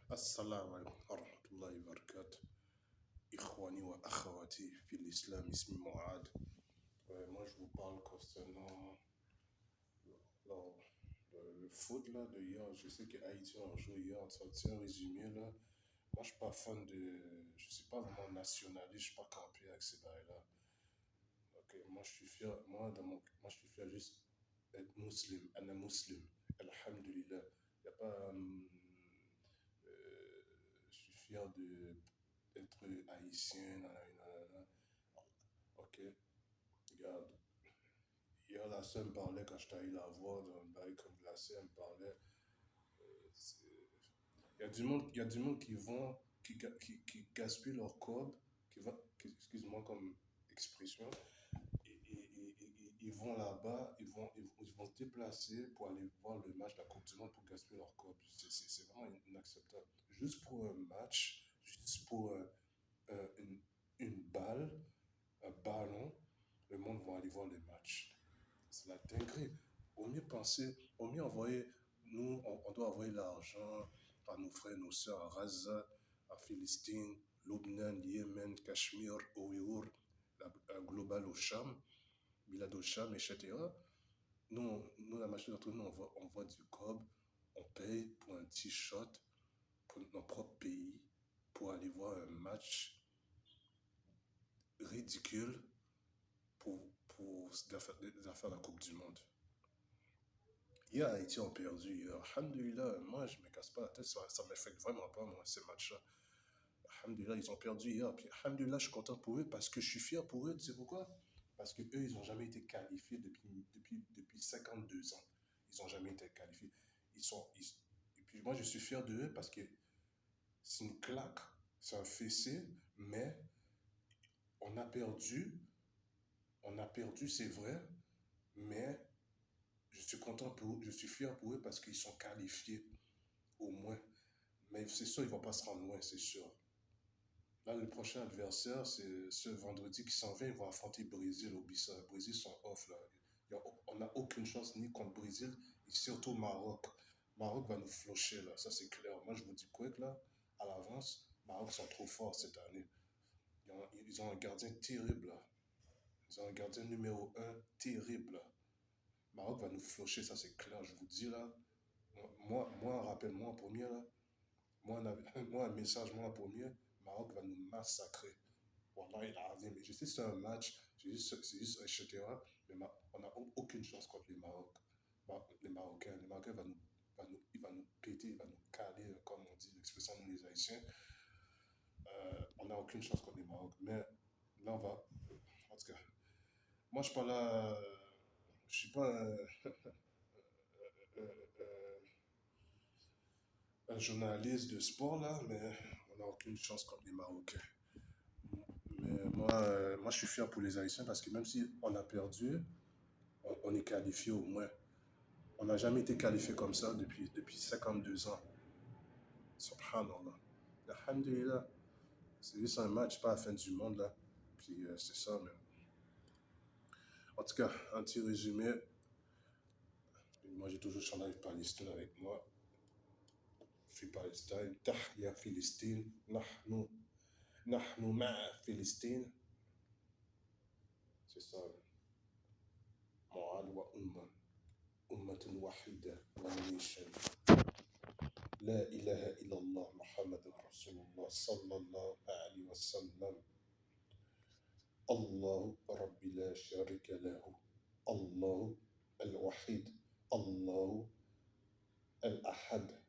Assalamu alaikum wa rahmatullahi wa barakatuh. Ikhwani wa akhawati fil islam, ismi Mu'ad. Moi, je vous parle concernant alors, le foot là, de hier. Je sais que Haïti a joué hier. On sorti un résumé là. Moi, je suis pas fan de. Je suis pas vraiment nationaliste. Je suis pas campé avec ces bails-là. Ok, moi, je suis fier. Moi, je suis fier juste d'être musulman. Ana muslim. Alhamdulillah. Il n'y a pas. Je suis fier d'être haïtien. Nanana. Ok, regarde. Hier, la sœur me parlait quand je allé la voir dans le bail comme glacé. Elle me parlait. c'est- il y a du monde qui vont, qui gaspillent leur cob, excuse-moi comme expression, ils vont là-bas, ils vont se déplacer pour aller voir le match de la Coupe du Monde pour gaspiller leur cob. C'est vraiment inacceptable. Juste pour un match, juste pour une balle, un ballon, le monde va aller voir le match. C'est la dinguerie. Au mieux penser, au mieux envoyer, nous, on doit envoyer l'argent à nos frères, nos sœurs, à Gaza, à Philistine, Lubnan, Yémen, Cachemire, Ouïghour, la Global au Cham, Bilad au Cham, etc. Nous, la majorité d'entre nous, on voit du cob, on paye pour un t-shirt pour notre propre pays, pour aller voir un match ridicule pour des affaires de la Coupe du Monde. Hier, Haïti ont perdu. Hier. Alhamdulillah, moi, je me casse pas la tête, ça ne m'affecte vraiment pas, moi, ces matchs-là. Alhamdulillah, ils ont perdu hier. Puis, Alhamdulillah, je suis content pour eux parce que je suis fier pour eux. Tu sais pourquoi? Parce qu'eux, ils n'ont jamais été qualifiés depuis 52 ans. Ils n'ont jamais été qualifiés. Et puis, moi, je suis fier de eux parce que c'est une claque, c'est un fessé, mais on a perdu. On a perdu, c'est vrai, mais je suis content pour eux, je suis fier pour eux parce qu'ils sont qualifiés, au moins. Mais c'est sûr, ils ne vont pas se rendre loin, c'est sûr. Là, le prochain adversaire, c'est ce vendredi qui s'en vient. Ils vont affronter le Brésil au Bissa. Le Brésil sont off, là. On n'a aucune chance ni contre le Brésil, et surtout Maroc. Maroc va nous flocher, là. Ça, c'est clair. Moi, je vous dis quoi, là, à l'avance, Maroc sont trop forts cette année. Ils ont un gardien terrible, là. Ils ont un gardien numéro un terrible, là. Maroc va nous flocher, ça, c'est clair. Je vous dis, là. Rappelle-moi en premier, là. Moi, un message, moi, en premier, Maroc va nous massacrer. Wallah, il a raison. Mais je sais que c'est un match, c'est juste etc. Mais on n'a aucune chance contre les Maroc. Les Marocains. Les Marocains il va nous péter, il va nous caler, comme on dit l'expression de les Haïtiens. On n'a aucune chance contre les Maroc. Mais là, on va. En tout cas, moi, je suis pas là. Je suis pas un journaliste de sport, là, mais on n'a aucune chance contre les Marocains. Mais moi, je suis fier pour les Haïtiens parce que même si on a perdu, on est qualifié au moins. On n'a jamais été qualifié comme ça depuis 52 ans. Subhanallah. Alhamdulillah. C'est juste un match, pas la fin du monde, là. Puis c'est ça, même. En tout cas, un petit résumé. Moi, j'ai toujours chanté avec Palestine avec moi. Fi Palestine. Tahya Philistine. Nahnu ma'a Philistine. C'est ça. Mu'ad wa umma. Ummatun wahida. One nation. لا إله إلا الله محمد رسول الله صلى الله عليه وسلم الله رب لا شريك له الله الوحيد الله الأحد